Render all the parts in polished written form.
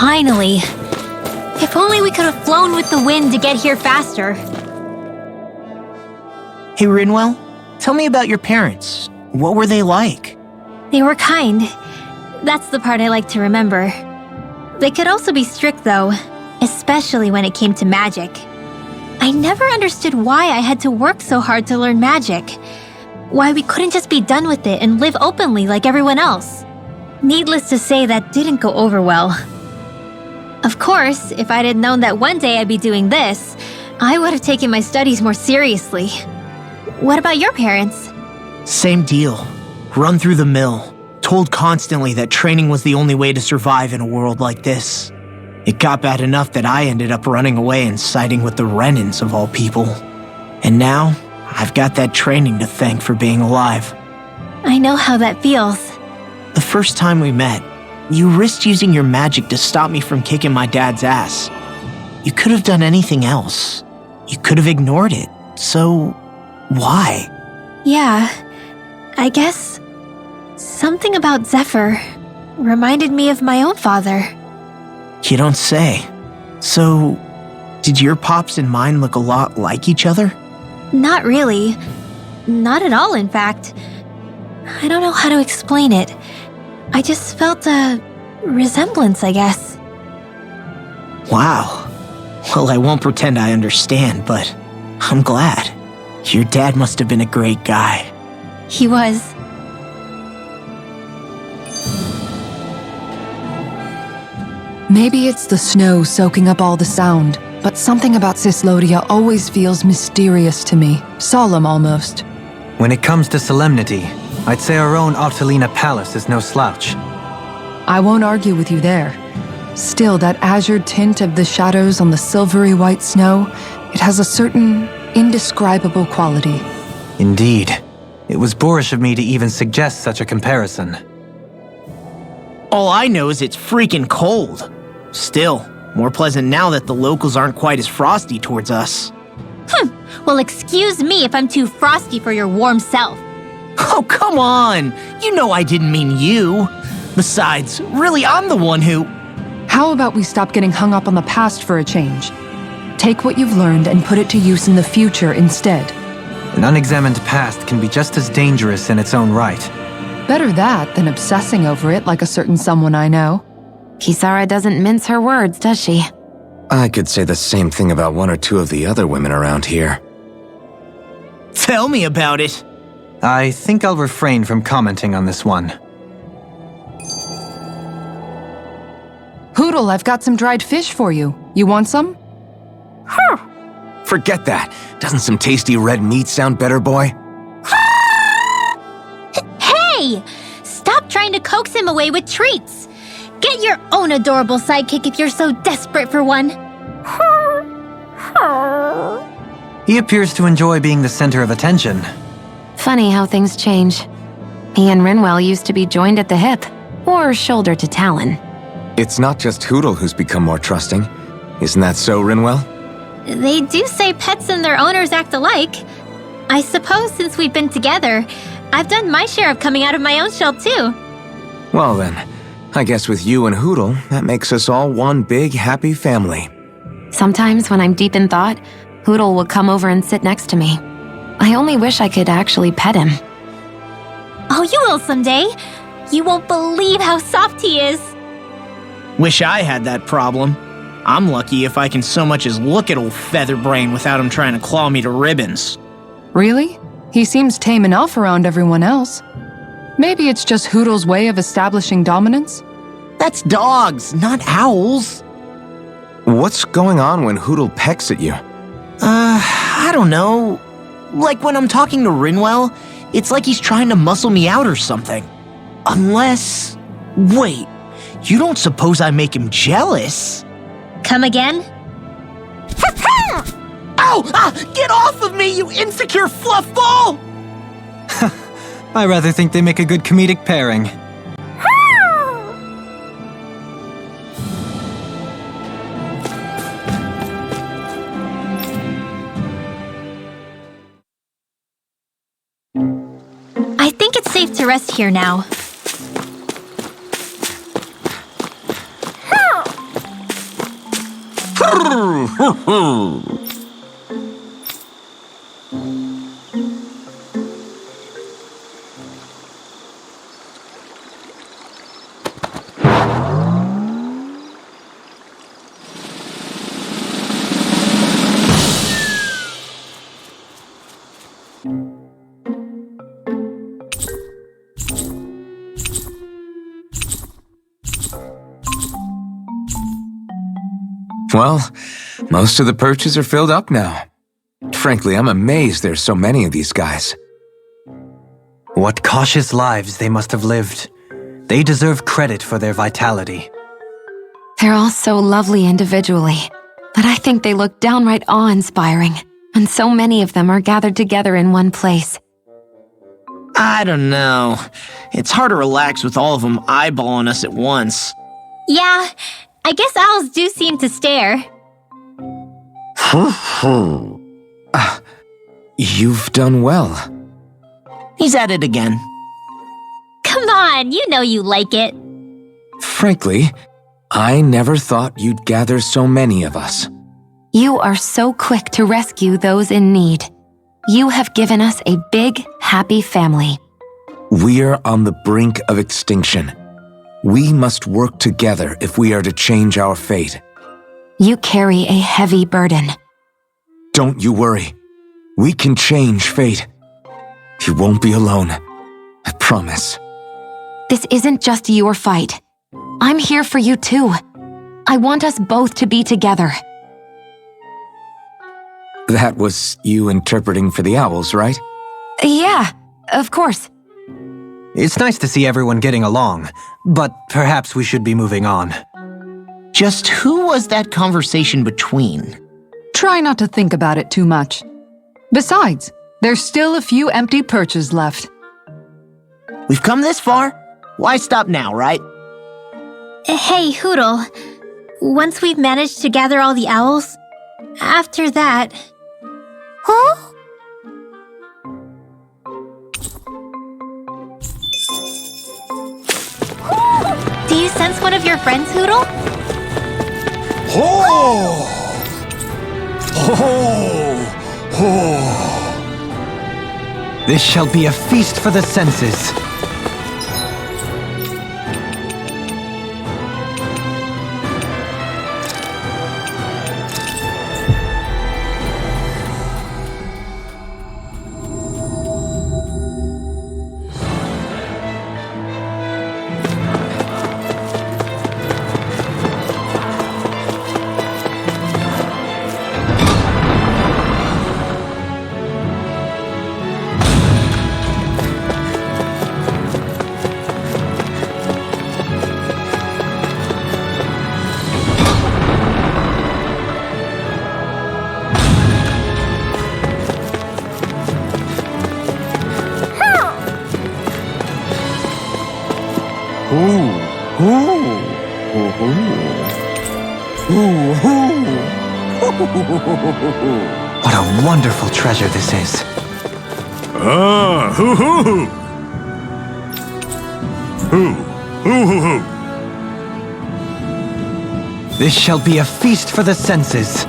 Finally. If only we could have flown with the wind to get here faster. Hey, Rinwell, tell me about your parents. What were they like? They were kind. That's the part I like to remember. They could also be strict, though, especially when it came to magic. I never understood why I had to work so hard to learn magic. Why we couldn't just be done with it and live openly like everyone else. Needless to say, that didn't go over well. Of course, if I'd had known that one day I'd be doing this, I would have taken my studies more seriously. What about your parents? Same deal. Run through the mill. Told constantly that training was the only way to survive in a world like this. It got bad enough that I ended up running away and siding with the Renans of all people. And now, I've got that training to thank for being alive. I know how that feels. The first time we met, you risked using your magic to stop me from kicking my dad's ass. You could have done anything else. You could have ignored it. So, why? Yeah, I guess something about Zephyr reminded me of my own father. You don't say. So, did your pops and mine look a lot like each other? Not really. Not at all, in fact. I don't know how to explain it. I just felt a resemblance, I guess. Wow. Well, I won't pretend I understand, but I'm glad. Your dad must have been a great guy. He was. Maybe it's the snow soaking up all the sound, but something about Cislodia always feels mysterious to me, solemn almost. When it comes to solemnity, I'd say our own Octalina Palace is no slouch. I won't argue with you there. Still, that azure tint of the shadows on the silvery white snow, it has a certain indescribable quality. Indeed. It was boorish of me to even suggest such a comparison. All I know is it's freaking cold. Still, more pleasant now that the locals aren't quite as frosty towards us. Well, excuse me if I'm too frosty for your warm self. Oh, come on! You know I didn't mean you. Besides, really, I'm the one who... How about we stop getting hung up on the past for a change? Take what you've learned and put it to use in the future instead. An unexamined past can be just as dangerous in its own right. Better that than obsessing over it like a certain someone I know. Kisara doesn't mince her words, does she? I could say the same thing about one or two of the other women around here. Tell me about it. I think I'll refrain from commenting on this one. Hootle, I've got some dried fish for you. You want some? Forget that. Doesn't some tasty red meat sound better, boy? Hey! Stop trying to coax him away with treats! Get your own adorable sidekick if you're so desperate for one! He appears to enjoy being the center of attention. Funny how things change. He and Rinwell used to be joined at the hip, or shoulder to talon. It's not just Hootle who's become more trusting. Isn't that so, Rinwell? They do say pets and their owners act alike. I suppose since we've been together, I've done my share of coming out of my own shell too. Well then, I guess with you and Hootle, that makes us all one big happy family. Sometimes when I'm deep in thought, Hootle will come over and sit next to me. I only wish I could actually pet him. Oh, you will someday. You won't believe how soft he is. Wish I had that problem. I'm lucky if I can so much as look at old Featherbrain without him trying to claw me to ribbons. Really? He seems tame enough around everyone else. Maybe it's just Hootle's way of establishing dominance? That's dogs, not owls. What's going on when Hootle pecks at you? I don't know. Like when I'm talking to Rinwell, it's like he's trying to muscle me out or something. Unless... Wait, you don't suppose I make him jealous? Come again? Ow! Get off of me, you insecure fluff ball! I rather think they make a good comedic pairing. I think it's safe to rest here now. Well, most of the perches are filled up now. Frankly, I'm amazed there's so many of these guys. What cautious lives they must have lived. They deserve credit for their vitality. They're all so lovely individually, but I think they look downright awe-inspiring, and so many of them are gathered together in one place. I don't know. It's hard to relax with all of them eyeballing us at once. Yeah, I guess owls do seem to stare. You've done well. He's at it again. Come on, you know you like it. Frankly, I never thought you'd gather so many of us. You are so quick to rescue those in need. You have given us a big, happy family. We're on the brink of extinction. We must work together if we are to change our fate. You carry a heavy burden. Don't you worry. We can change fate. You won't be alone. I promise. This isn't just your fight. I'm here for you too. I want us both to be together. That was you interpreting for the owls, right? Yeah, of course. It's nice to see everyone getting along, but perhaps we should be moving on. Just who was that conversation between? Try not to think about it too much. Besides, there's still a few empty perches left. We've come this far. Why stop now, right? Hey, Hootle. Once we've managed to gather all the owls, after that... Huh? Do you sense one of your friends, Hootle? Oh! Oh! Oh! This shall be a feast for the senses. What a wonderful treasure this is. Ah, hoo hoo hoo! Hoo, hoo hoo hoo! This shall be a feast for the senses.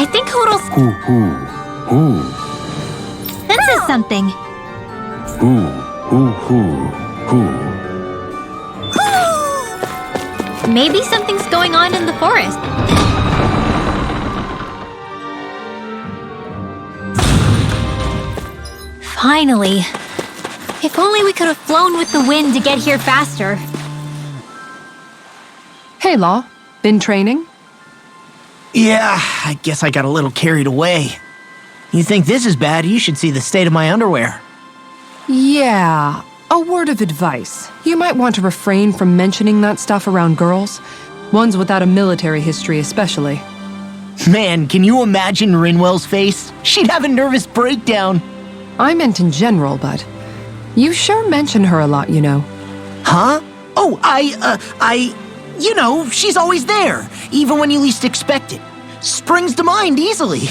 I think Hoodle's... Hoo hoo hoo. That says something. Hoo hoo hoo hoo. Maybe something's going on in the forest. Finally. If only we could have flown with the wind to get here faster. Hey, Law. Been training? Yeah, I guess I got a little carried away. You think this is bad, you should see the state of my underwear. Yeah. A word of advice. You might want to refrain from mentioning that stuff around girls. Ones without a military history especially. Man, can you imagine Rinwell's face? She'd have a nervous breakdown. I meant in general, but you sure mention her a lot, you know. Huh? Oh, you know, she's always there, even when you least expect it. Springs to mind easily.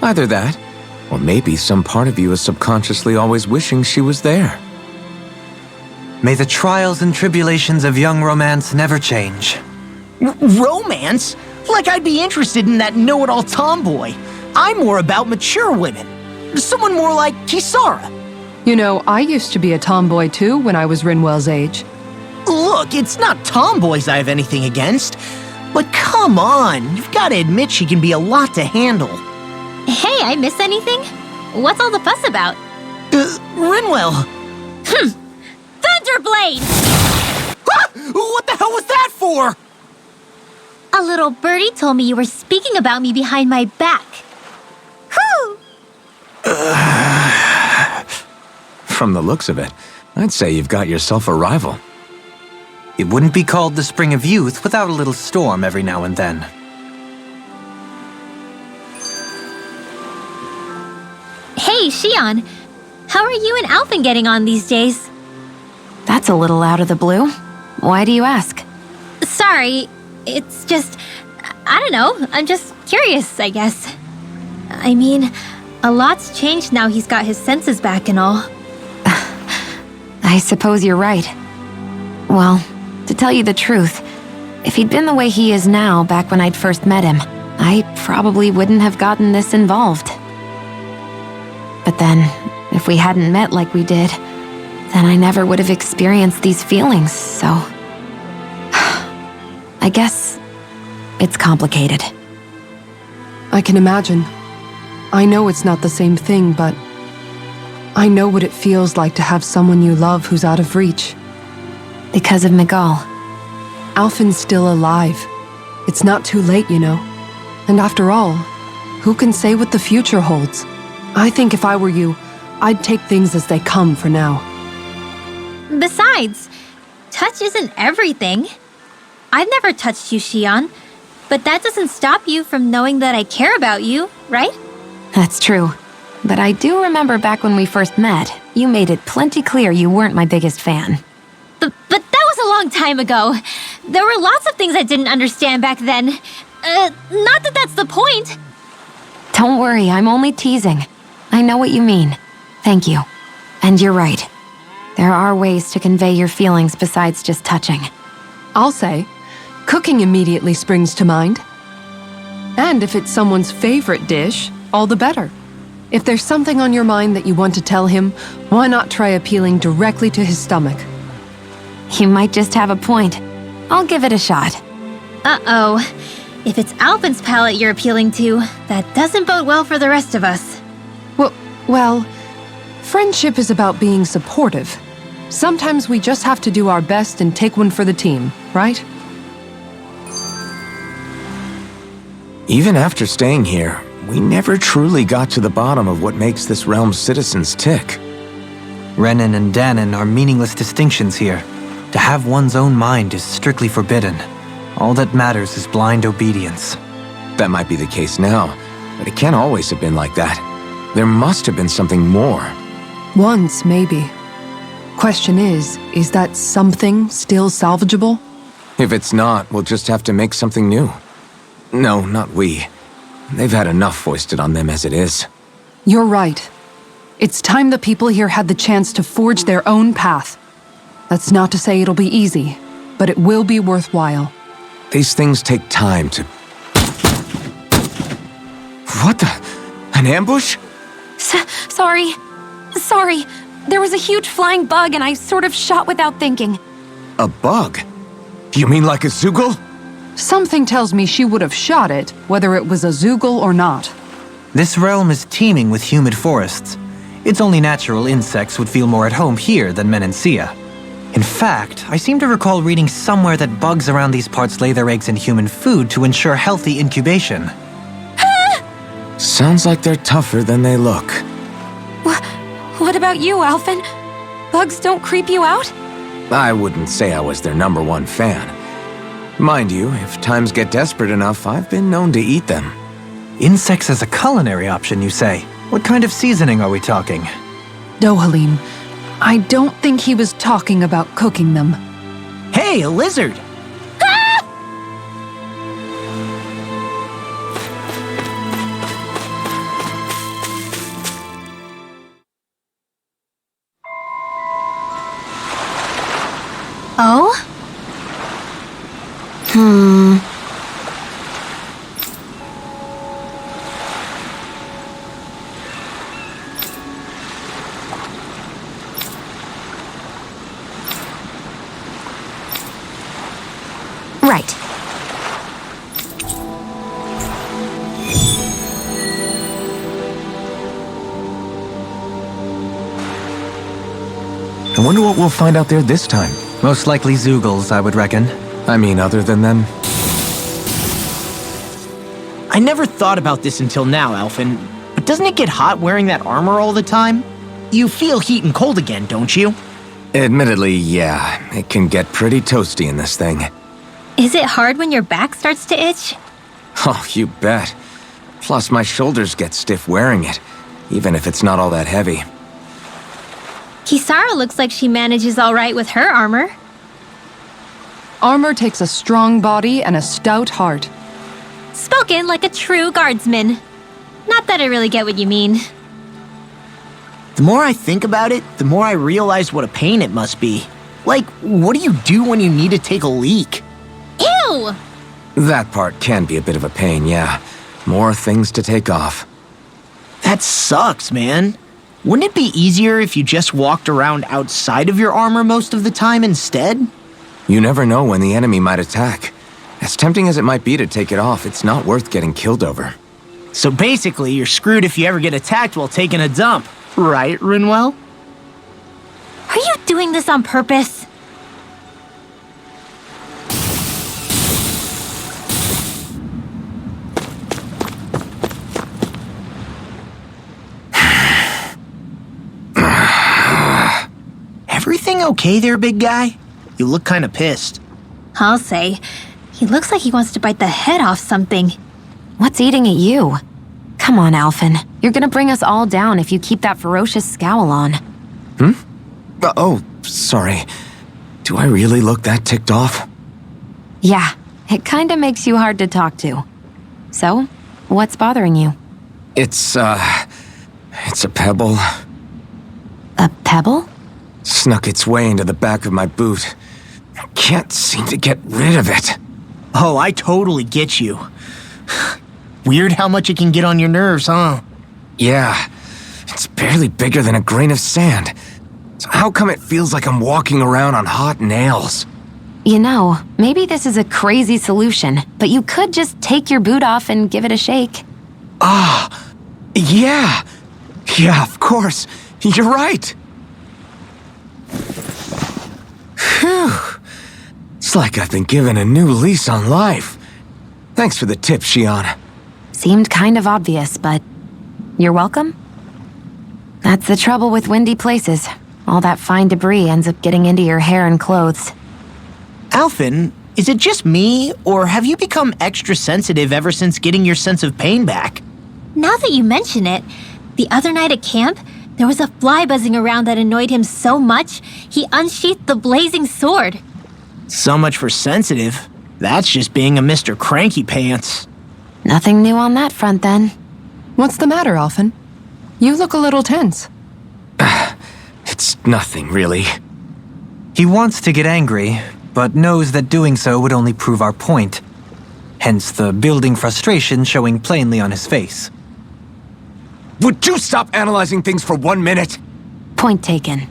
Either that, or maybe some part of you is subconsciously always wishing she was there. May the trials and tribulations of young romance never change. Romance? Like I'd be interested in that know-it-all tomboy. I'm more about mature women. Someone more like Kisara. You know, I used to be a tomboy too when I was Rinwell's age. Look, it's not tomboys I have anything against. But come on, you've got to admit she can be a lot to handle. Hey, I miss anything? What's all the fuss about? Rinwell. Thunderblade! Ah! What the hell was that for? A little birdie told me you were speaking about me behind my back. Whew! From the looks of it, I'd say you've got yourself a rival. It wouldn't be called the Spring of Youth without a little storm every now and then. Hey, Shion. How are you and Alphen getting on these days? That's a little out of the blue. Why do you ask? Sorry, it's just... I don't know, I'm just curious, I guess. I mean, a lot's changed now he's got his senses back and all. I suppose you're right. Well, to tell you the truth, if he'd been the way he is now back when I'd first met him, I probably wouldn't have gotten this involved. But then, if we hadn't met like we did, then I never would have experienced these feelings, so... I guess it's complicated. I can imagine. I know it's not the same thing, but I know what it feels like to have someone you love who's out of reach. Because of Miguel. Alphen's still alive. It's not too late, you know. And after all, who can say what the future holds? I think if I were you, I'd take things as they come for now. Besides, touch isn't everything. I've never touched you, Shion, but that doesn't stop you from knowing that I care about you, right? That's true. But I do remember back when we first met, you made it plenty clear you weren't my biggest fan. But that was a long time ago. There were lots of things I didn't understand back then. Not that that's the point. Don't worry, I'm only teasing. I know what you mean. Thank you. And you're right. There are ways to convey your feelings besides just touching. I'll say, cooking immediately springs to mind. And if it's someone's favorite dish, all the better. If there's something on your mind that you want to tell him, why not try appealing directly to his stomach? You might just have a point. I'll give it a shot. Uh-oh. If it's Alphen's palate you're appealing to, that doesn't bode well for the rest of us. Well, friendship is about being supportive. Sometimes we just have to do our best and take one for the team, right? Even after staying here, we never truly got to the bottom of what makes this realm's citizens tick. Renan and Danon are meaningless distinctions here. To have one's own mind is strictly forbidden. All that matters is blind obedience. That might be the case now, but it can't always have been like that. There must have been something more. Once, maybe. Question is that something still salvageable? If it's not, we'll just have to make something new. No, not we. They've had enough foisted on them as it is. You're right. It's time the people here had the chance to forge their own path. That's not to say it'll be easy, but it will be worthwhile. These things take time to... What the... An ambush? Sorry. There was a huge flying bug and I sort of shot without thinking. A bug? You mean like a Zoogle? Something tells me she would have shot it, whether it was a Zoogle or not. This realm is teeming with humid forests. It's only natural insects would feel more at home here than Menancia. In fact, I seem to recall reading somewhere that bugs around these parts lay their eggs in human food to ensure healthy incubation. Sounds like they're tougher than they look. What about you, Alphen? Bugs don't creep you out? I wouldn't say I was their #1 fan. Mind you, if times get desperate enough, I've been known to eat them. Insects as a culinary option, you say? What kind of seasoning are we talking? Dohalim, I don't think he was talking about cooking them. Hey, a lizard! Oh? Right. I wonder what we'll find out there this time. Most likely Zoogles, I would reckon. I mean, other than them. I never thought about this until now, Alphen, but doesn't it get hot wearing that armor all the time? You feel heat and cold again, don't you? Admittedly, yeah, it can get pretty toasty in this thing. Is it hard when your back starts to itch? Oh, you bet. Plus, my shoulders get stiff wearing it, even if it's not all that heavy. Kisara looks like she manages all right with her armor. Armor takes a strong body and a stout heart. Spoken like a true guardsman. Not that I really get what you mean. The more I think about it, the more I realize what a pain it must be. Like, what do you do when you need to take a leak? Ew! That part can be a bit of a pain, yeah. More things to take off. That sucks, man. Wouldn't it be easier if you just walked around outside of your armor most of the time instead? You never know when the enemy might attack. As tempting as it might be to take it off, it's not worth getting killed over. So basically, you're screwed if you ever get attacked while taking a dump. Right, Rinwell? Are you doing this on purpose? Everything okay there, big guy? You look kinda pissed. I'll say. He looks like he wants to bite the head off something. What's eating at you? Come on, Alphen. You're gonna bring us all down if you keep that ferocious scowl on. Oh, sorry. Do I really look that ticked off? Yeah, it kinda makes you hard to talk to. So, what's bothering you? It's a pebble. A pebble? Snuck its way into the back of my boot. I can't seem to get rid of it. Oh, I totally get you. Weird how much it can get on your nerves, huh? Yeah, it's barely bigger than a grain of sand. So how come it feels like I'm walking around on hot nails? You know, maybe this is a crazy solution, but you could just take your boot off and give it a shake. Yeah. Yeah, of course. You're right. Phew. It's like I've been given a new lease on life. Thanks for the tip, Shion. Seemed kind of obvious, but you're welcome? That's the trouble with windy places. All that fine debris ends up getting into your hair and clothes. Alphen, is it just me, or have you become extra sensitive ever since getting your sense of pain back? Now that you mention it, the other night at camp, there was a fly buzzing around that annoyed him so much, he unsheathed the blazing sword. So much for sensitive. That's just being a Mr. Cranky Pants. Nothing new on that front, then. What's the matter, Alphen? You look a little tense. It's nothing, really. He wants to get angry, but knows that doing so would only prove our point. Hence the building frustration showing plainly on his face. Would you stop analyzing things for 1 minute? Point taken.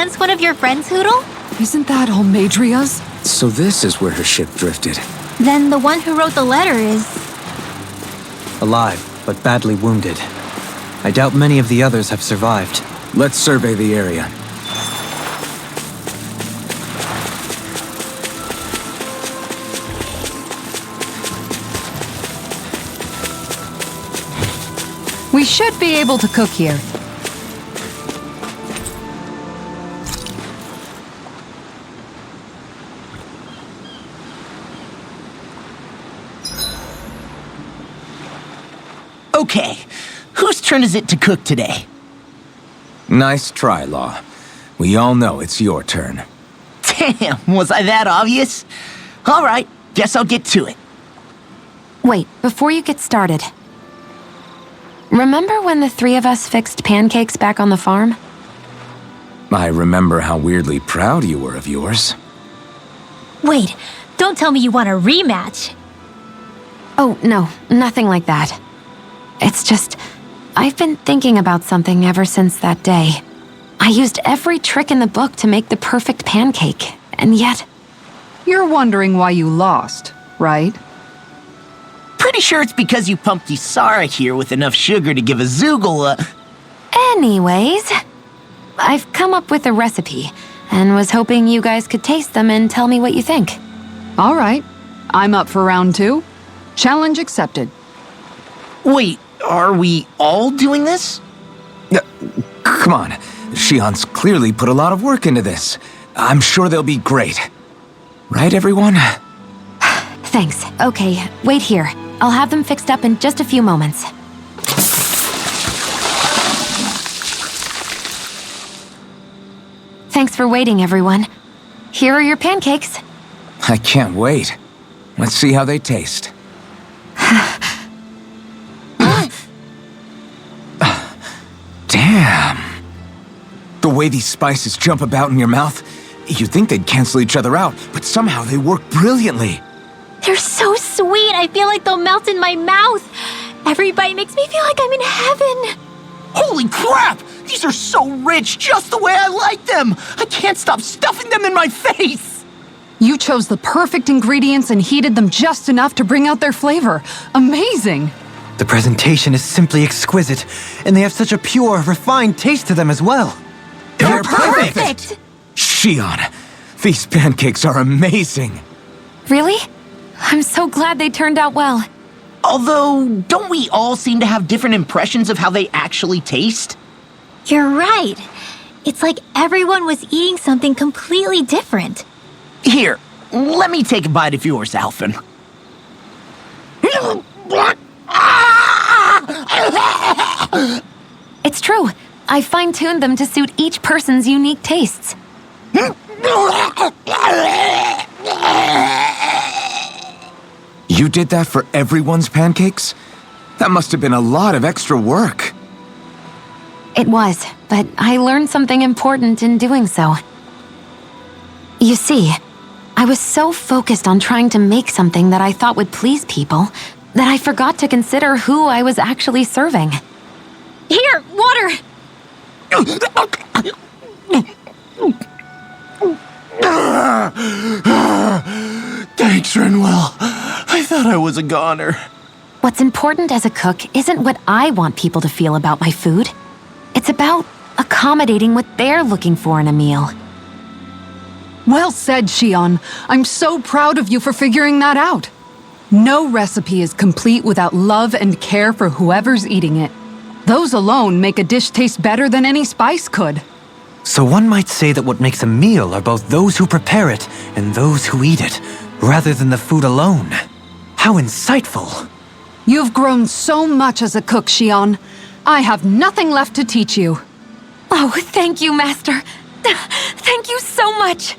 sense one of your friends, Hoodle? Isn't that Almadria's? So this is where her ship drifted. Then the one who wrote the letter is... Alive, but badly wounded. I doubt many of the others have survived. Let's survey the area. We should be able to cook here. Okay, whose turn is it to cook today? Nice try, Law. We all know it's your turn. Damn, was I that obvious? All right, guess I'll get to it. Wait, before you get started. Remember when the three of us fixed pancakes back on the farm? I remember how weirdly proud you were of yours. Wait, don't tell me you want a rematch. Oh, no, nothing like that. It's just, I've been thinking about something ever since that day. I used every trick in the book to make the perfect pancake, and yet... You're wondering why you lost, right? Pretty sure it's because you pumped Isara here with enough sugar to give a Zoogle a... Anyways, I've come up with a recipe, and was hoping you guys could taste them and tell me what you think. All right. I'm up for round 2. Challenge accepted. Wait, are we all doing this? Come on, Shion's clearly put a lot of work into this. I'm sure they'll be great. Right, everyone? Thanks. Okay, wait here. I'll have them fixed up in just a few moments. Thanks for waiting, everyone. Here are your pancakes. I can't wait. Let's see how they taste. Damn. The way these spices jump about in your mouth, you'd think they'd cancel each other out, but somehow they work brilliantly. They're so sweet, I feel like they'll melt in my mouth. Every bite makes me feel like I'm in heaven. Holy crap! These are so rich, just the way I like them! I can't stop stuffing them in my face! You chose the perfect ingredients and heated them just enough to bring out their flavor. Amazing! The presentation is simply exquisite, and they have such a pure, refined taste to them as well. They're perfect! Shion, these pancakes are amazing. Really? I'm so glad they turned out well. Although, don't we all seem to have different impressions of how they actually taste? You're right. It's like everyone was eating something completely different. Here, let me take a bite of yours, Alphen. It's true. I fine-tuned them to suit each person's unique tastes. You did that for everyone's pancakes? That must have been a lot of extra work. It was, but I learned something important in doing so. You see, I was so focused on trying to make something that I thought would please people that I forgot to consider who I was actually serving. Here, water! Thanks, Renwell. I thought I was a goner. What's important as a cook isn't what I want people to feel about my food. It's about accommodating what they're looking for in a meal. Well said, Shion. I'm so proud of you for figuring that out. No recipe is complete without love and care for whoever's eating it. Those alone make a dish taste better than any spice could. So one might say that what makes a meal are both those who prepare it and those who eat it, rather than the food alone. How insightful. You've grown so much as a cook, Shion. I have nothing left to teach you. Oh, thank you, Master. Thank you so much.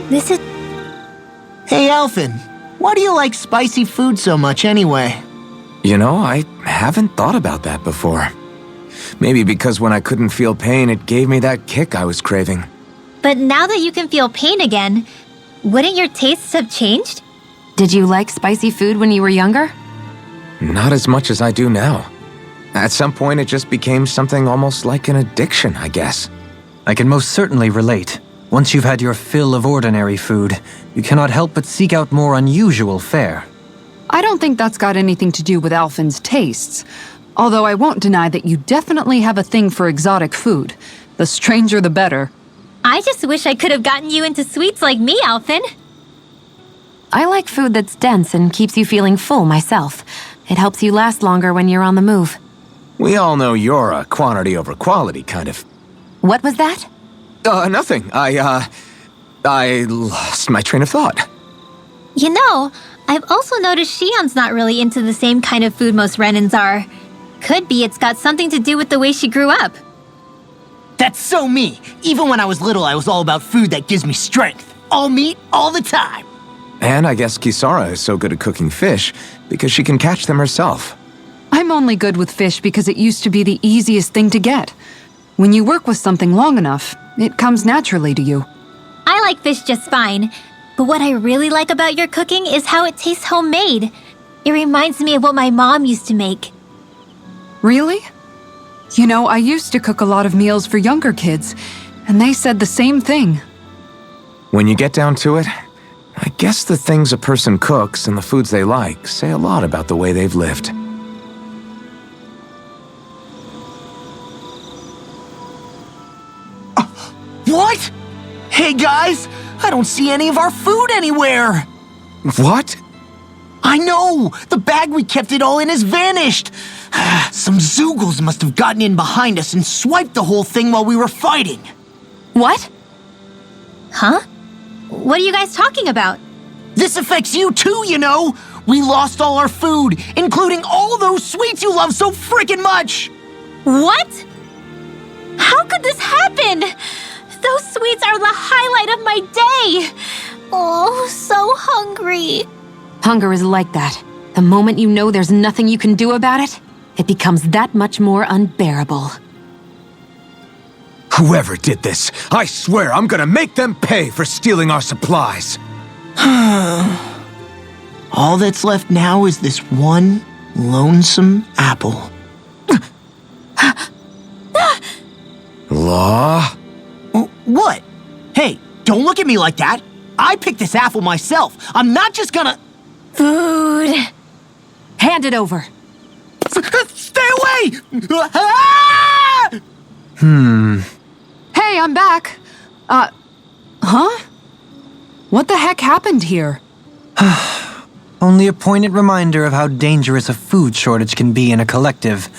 This is... Hey, Alphen, why do you like spicy food so much anyway? You know, I haven't thought about that before. Maybe because when I couldn't feel pain, it gave me that kick I was craving. But now that you can feel pain again, Wouldn't your tastes have changed? Did you like spicy food when you were younger? Not as much as I do now. At some point, it just became something almost like an addiction, I guess. I can most certainly relate. Once you've had your fill of ordinary food, you cannot help but seek out more unusual fare. I don't think that's got anything to do with Alphin's tastes. Although I won't deny that you definitely have a thing for exotic food. The stranger the better. I just wish I could have gotten you into sweets like me, Alphin. I like food that's dense and keeps you feeling full myself. It helps you last longer when you're on the move. We all know you're a quantity over quality kind of. What was that? Nothing. I lost my train of thought. You know, I've also noticed Shion's not really into the same kind of food most Renins are. Could be it's got something to do with the way she grew up. That's so me. Even when I was little, I was all about food that gives me strength. All meat, all the time. And I guess Kisara is so good at cooking fish because she can catch them herself. I'm only good with fish because it used to be the easiest thing to get. When you work with something long enough, it comes naturally to you. I like fish just fine. But what I really like about your cooking is how it tastes homemade. It reminds me of what my mom used to make. Really? You know, I used to cook a lot of meals for younger kids, and they said the same thing. When you get down to it, I guess the things a person cooks and the foods they like say a lot about the way they've lived. What? Hey guys, I don't see any of our food anywhere. What? I know! The bag we kept it all in has vanished! Some Zoogles must have gotten in behind us and swiped the whole thing while we were fighting. What? Huh? What are you guys talking about? This affects you too, you know! We lost all our food, including all those sweets you love so frickin' much! What? How could this happen? Those sweets are the highlight of my day! Oh, so hungry. Hunger is like that. The moment you know there's nothing you can do about it, it becomes that much more unbearable. Whoever did this, I swear I'm gonna make them pay for stealing our supplies. All that's left now is this one lonesome apple. Law? What? Hey, don't look at me like that. I picked this apple myself. I'm not just gonna... Food. Hand it over. Stay away! Ah! Hey, I'm back. Huh? What the heck happened here? Only a poignant reminder of how dangerous a food shortage can be in a collective.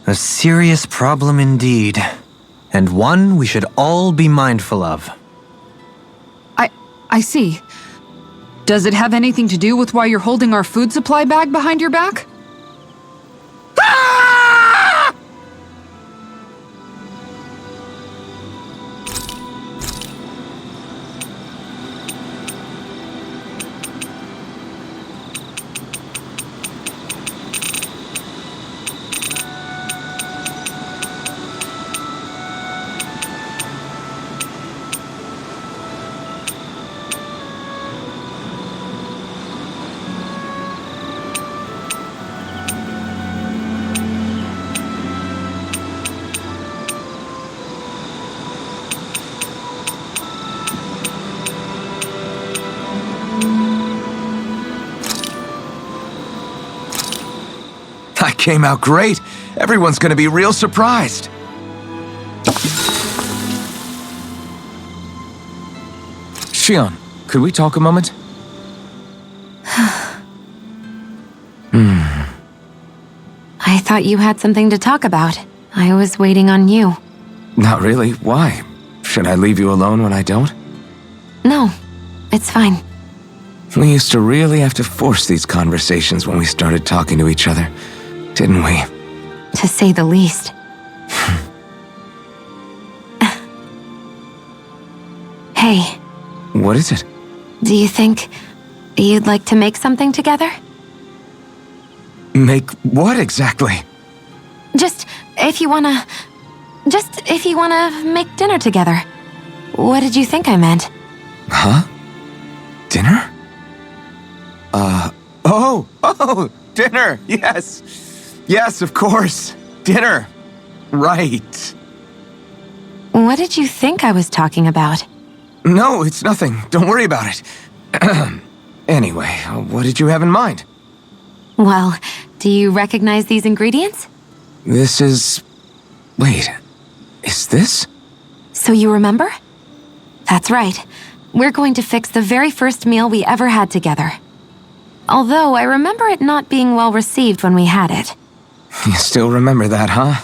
A serious problem indeed. And one we should all be mindful of. I see. Does it have anything to do with why you're holding our food supply bag behind your back? Ah! I came out great. Everyone's gonna be real surprised. Shion, could we talk a moment? I thought you had something to talk about. I was waiting on you. Not really. Why? Should I leave you alone when I don't? No, it's fine. We used to really have to force these conversations when we started talking to each other, didn't we? To say the least. Hey, What is it? do you think you'd like to make something together? Make what exactly? Just if you wanna make dinner together. What did you think I meant? Huh? Dinner? Dinner! Yes! Yes, of course! Dinner! Right. What did you think I was talking about? No, it's nothing. Don't worry about it. Anyway, what did you have in mind? Well, do you recognize these ingredients? This is... Wait, is this? So you remember? That's right. We're going to fix the very first meal we ever had together. Although I remember it not being well received when we had it. You still remember that, huh?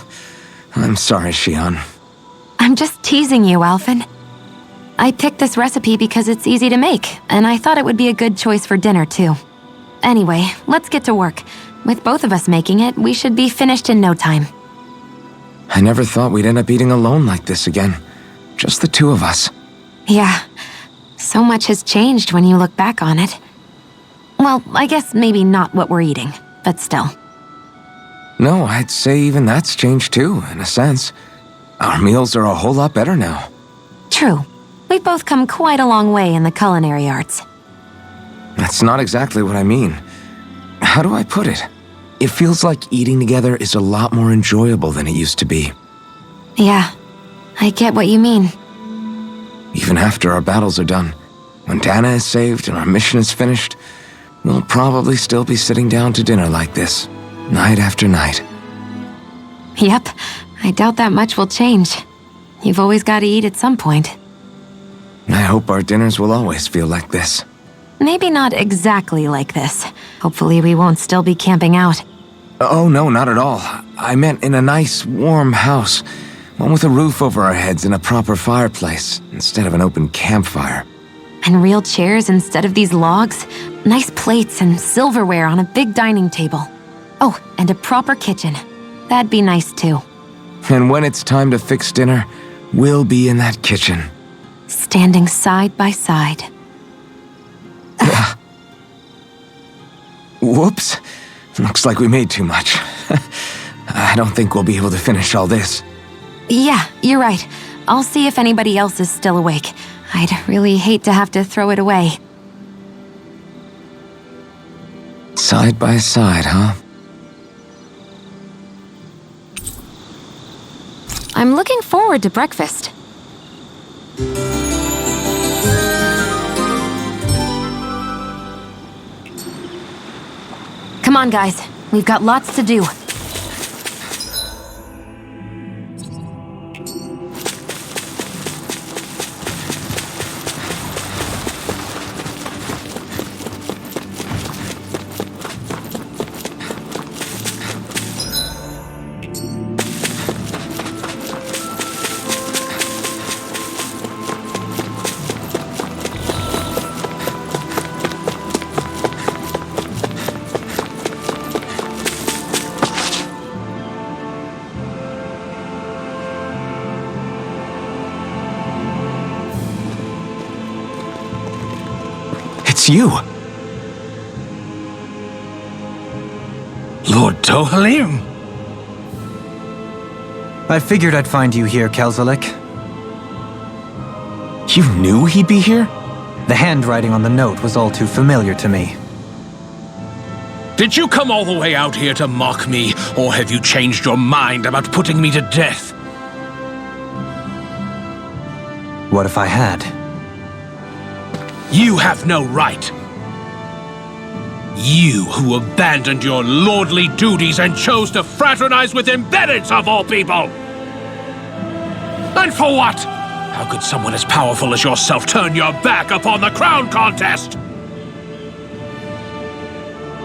I'm sorry, Shion. I'm just teasing you, Alphen. I picked this recipe because it's easy to make, and I thought it would be a good choice for dinner, too. Anyway, let's get to work. With both of us making it, we should be finished in no time. I never thought we'd end up eating alone like this again. Just the two of us. Yeah. So much has changed when you look back on it. Well, I guess maybe not what we're eating, but still. No, I'd say even that's changed too, in a sense. Our meals are a whole lot better now. True. We've both come quite a long way in the culinary arts. That's not exactly what I mean. How do I put it? It feels like eating together is a lot more enjoyable than it used to be. Yeah, I get what you mean. Even after our battles are done, when Dana is saved and our mission is finished, we'll probably still be sitting down to dinner like this, night after night. Yep, I doubt that much will change. You've always got to eat at some point. I hope our dinners will always feel like this. Maybe not exactly like this. Hopefully we won't still be camping out. Oh no, not at all. I meant in a nice, warm house. One with a roof over our heads and a proper fireplace, instead of an open campfire. And real chairs instead of these logs. Nice plates and silverware on a big dining table. Oh, and a proper kitchen. That'd be nice too. And when it's time to fix dinner, we'll be in that kitchen. Standing side by side. Whoops. Looks like we made too much. I don't think we'll be able to finish all this. Yeah, you're right. I'll see if anybody else is still awake. I'd really hate to have to throw it away. Side by side, huh? I'm looking forward to breakfast. Come on, guys. We've got lots to do. It's you! Lord Tohalim? I figured I'd find you here, Kelzelik. You knew he'd be here? The handwriting on the note was all too familiar to me. Did you come all the way out here to mock me, or have you changed your mind about putting me to death? What if I had? You have no right. You who abandoned your lordly duties and chose to fraternize with embeddeds of all people! And for what? How could someone as powerful as yourself turn your back upon the crown contest?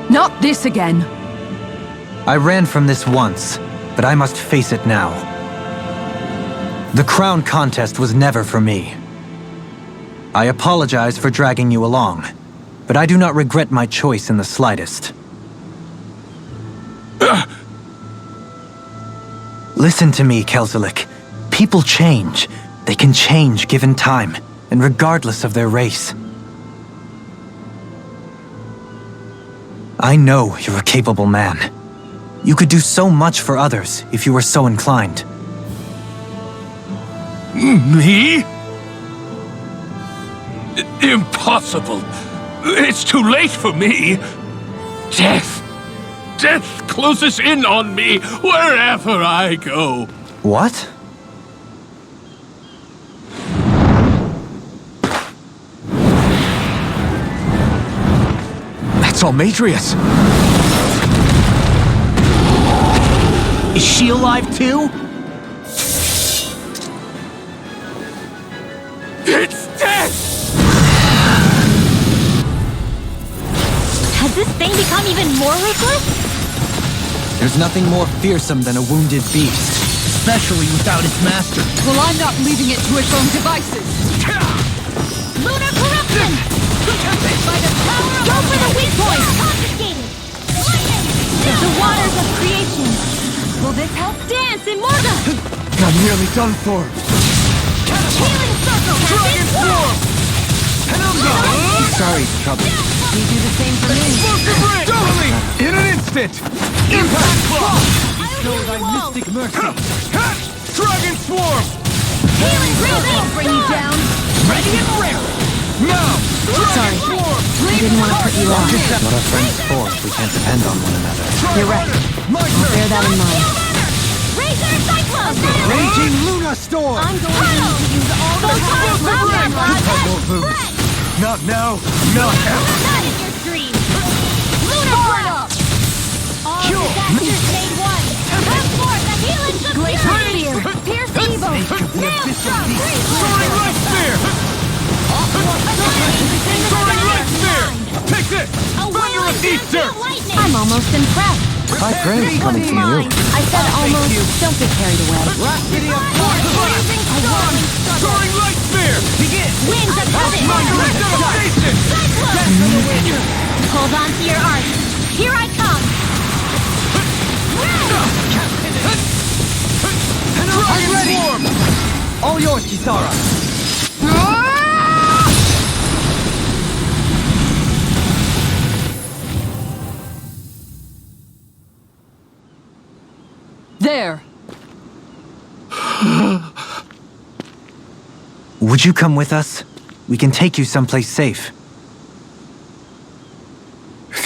Not this again. I ran from this once, but I must face it now. The crown contest was never for me. I apologize for dragging you along, but I do not regret my choice in the slightest. Listen to me, Kelzelik. People change. They can change given time, and regardless of their race. I know you're a capable man. You could do so much for others if you were so inclined. Me? Impossible! It's too late for me. Death. Death closes in on me wherever I go. What? That's Almadrius. Is she alive too? It's death! Has this thing become even more ruthless? There's nothing more fearsome than a wounded beast. Especially without its master. Well, I'm not leaving it to its own devices. Lunar corruption! By the power of Go for the weak point! Confiscated! Lightning! The waters of creation! Will this help? Dance, Immorta! I'm nearly done for. Healing circle! Dragon swarm! Sorry, trouble. You do the same for me. Totally! In an instant! Impact block! Show thy mystic mercy. Dragon swarm! Healing breathing! Bring you down. Ready and rare! Now! Sorry. I didn't want to put you on. What are friends for if we can't depend on one another? You're right. I'll bear that in mind. Razor Cyclone! Raging Luna Storm! I'm going to need to use all the powers of I won't lose. Not now, not ever. That is your dream! Lunar Blast! All disasters made one! Come forth and heal it to Glacial Spear. Pierce evil. Maelstrom! Soaring Light Spear! Soaring Light Spear! Take this! Thunder of Easter! I'm almost impressed. High praise coming from you. I said almost. Don't get carried away. Soaring Light Spear! Begin! Winds of heaven! Devastation! Hold on to your art. Here I come! Dragon Swarm! All yours, Kisara. There. Would you come with us? We can take you someplace safe.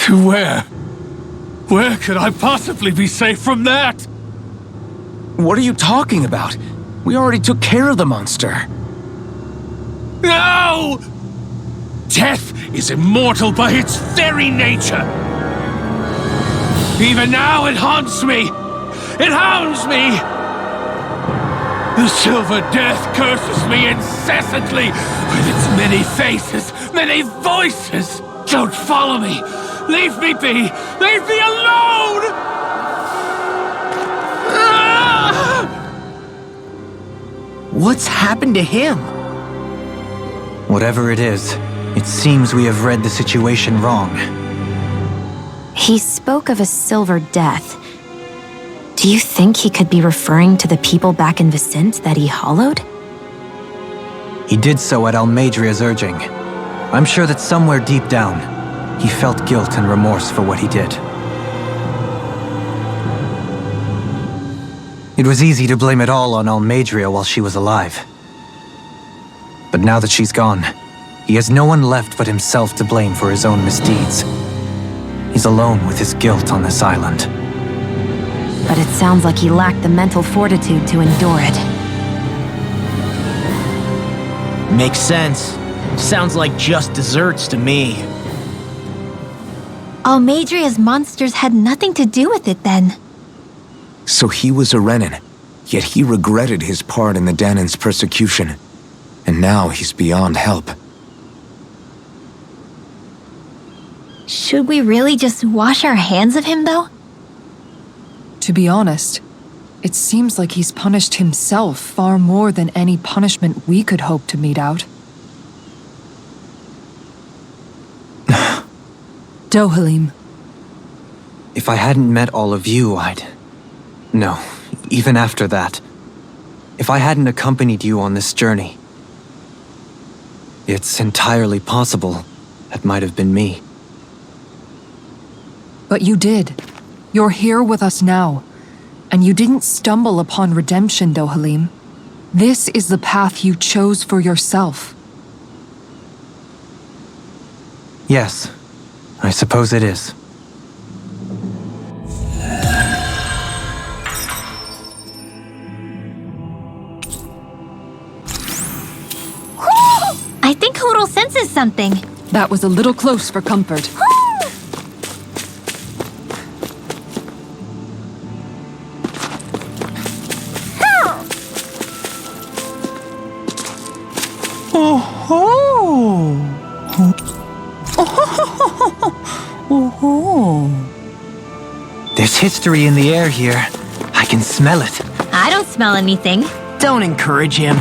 To where? Where could I possibly be safe from that? What are you talking about? We already took care of the monster. No! Death is immortal by its very nature. Even now it haunts me. It hounds me. The Silver Death curses me incessantly with its many faces, many voices. Don't follow me. Leave me be. Leave me alone. What's happened to him? Whatever it is, it seems we have read the situation wrong. He spoke of a silver death. Do you think he could be referring to the people back in Vicent that he hollowed? He did so at Almadria's urging. I'm sure that somewhere deep down, he felt guilt and remorse for what he did. It was easy to blame it all on Almadria while she was alive. But now that she's gone, he has no one left but himself to blame for his own misdeeds. He's alone with his guilt on this island. But it sounds like he lacked the mental fortitude to endure it. Makes sense. Sounds like just desserts to me. Almadria's monsters had nothing to do with it then. So he was a Renin, yet he regretted his part in the Danan's persecution. And now he's beyond help. Should we really just wash our hands of him, though? To be honest, it seems like he's punished himself far more than any punishment we could hope to mete out. Dohalim. If I hadn't met all of you, No, even after that. If I hadn't accompanied you on this journey, it's entirely possible that might have been me. But you did. You're here with us now. And you didn't stumble upon redemption, Dohalim. This is the path you chose for yourself. Yes, I suppose it is. I think Hoodle senses something. That was a little close for comfort. There's history in the air here. I can smell it. I don't smell anything. Don't encourage him.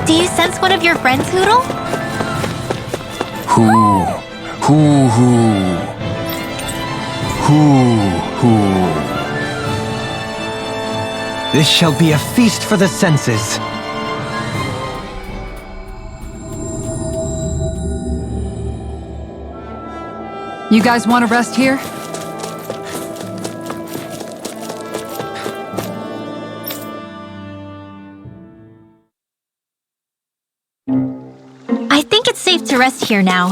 Do you sense one of your friends, Hoodle? Who? This shall be a feast for the senses. You guys want to rest here? I think it's safe to rest here now.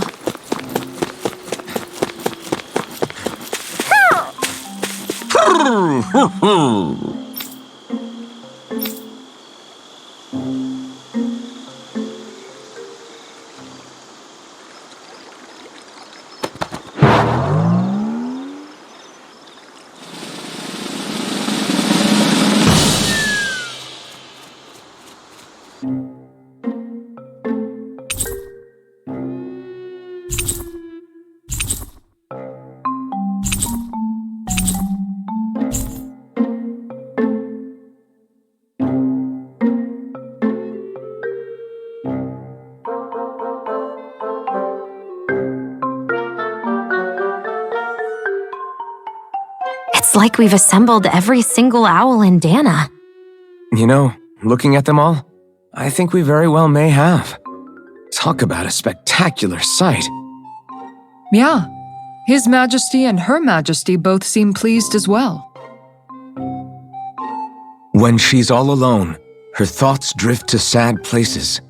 It's like we've assembled every single owl in Dana. You know, looking at them all, I think we very well may have. Talk about a spectacular sight. Yeah. His Majesty and Her Majesty both seem pleased as well. When she's all alone, her thoughts drift to sad places.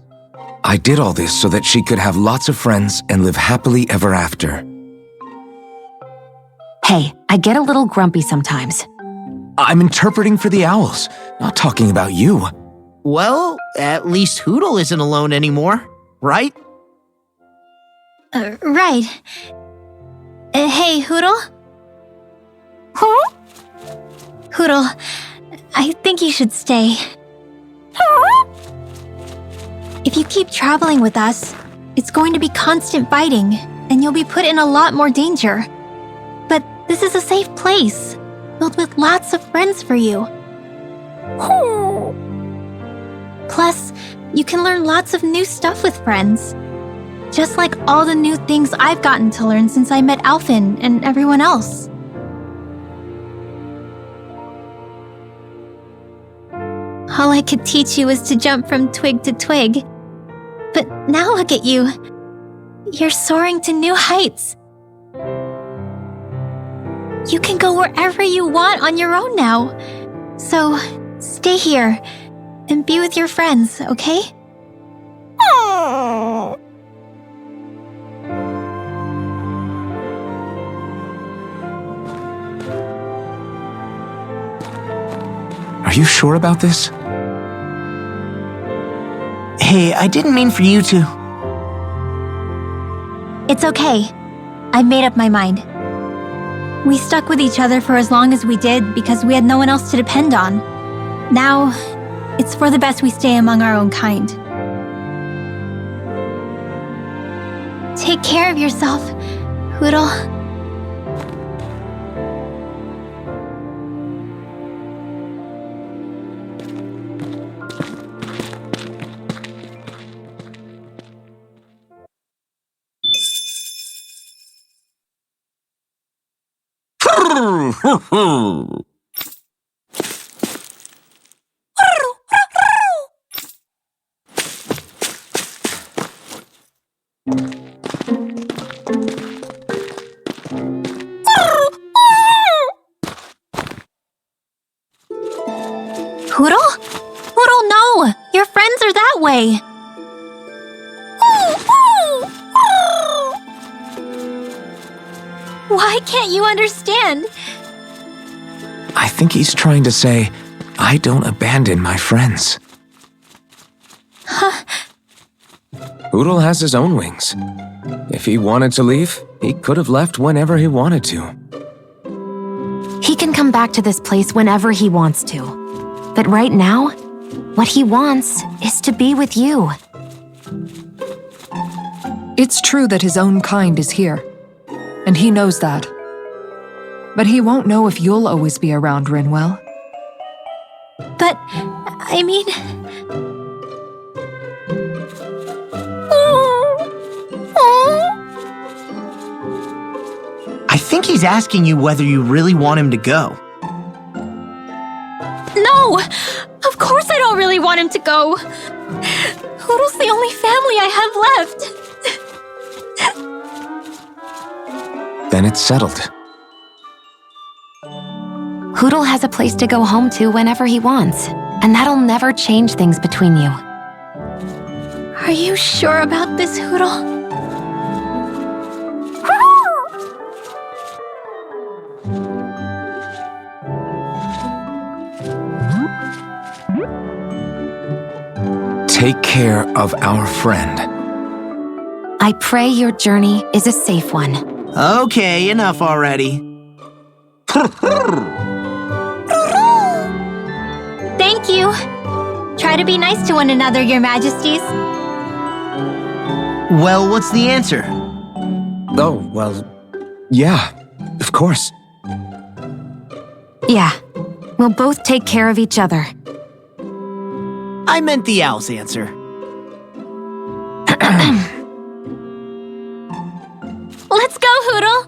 I did all this so that she could have lots of friends and live happily ever after. Hey, I get a little grumpy sometimes. I'm interpreting for the owls, not talking about you. Well, at least Hoodle isn't alone anymore, right? Right. Hey, Hoodle? Huh? Hoodle, I think you should stay. If you keep traveling with us, it's going to be constant fighting, and you'll be put in a lot more danger. But this is a safe place, filled with lots of friends for you. Plus, you can learn lots of new stuff with friends. Just like all the new things I've gotten to learn since I met Alphen and everyone else. All I could teach you was to jump from twig to twig. But now look at you. You're soaring to new heights. You can go wherever you want on your own now. So, stay here and be with your friends, okay? Are you sure about this? Hey, I didn't mean for you to. It's okay. I've made up my mind. We stuck with each other for as long as we did because we had no one else to depend on. Now, it's for the best we stay among our own kind. Take care of yourself, Hoodle. Hoodle? Hoodle, no! Your friends are that way! Why can't you understand? I think he's trying to say, I don't abandon my friends. Hoodle has his own wings. If he wanted to leave, he could have left whenever he wanted to. He can come back to this place whenever he wants to. But right now, what he wants is to be with you. It's true that his own kind is here, and he knows that. But he won't know if you'll always be around, Rinwell. But, I mean... I think he's asking you whether you really want him to go. No! Of course I don't really want him to go! Hoodle's the only family I have left. Then it's settled. Hoodle has a place to go home to whenever he wants, and that'll never change things between you. Are you sure about this, Hoodle? Take care of our friend. I pray your journey is a safe one. Okay, enough already. Thank you. Try to be nice to one another, Your Majesties. Well, what's the answer? Oh, well, yeah, of course. Yeah, we'll both take care of each other. I meant the owl's answer. Let's go, Hoodle!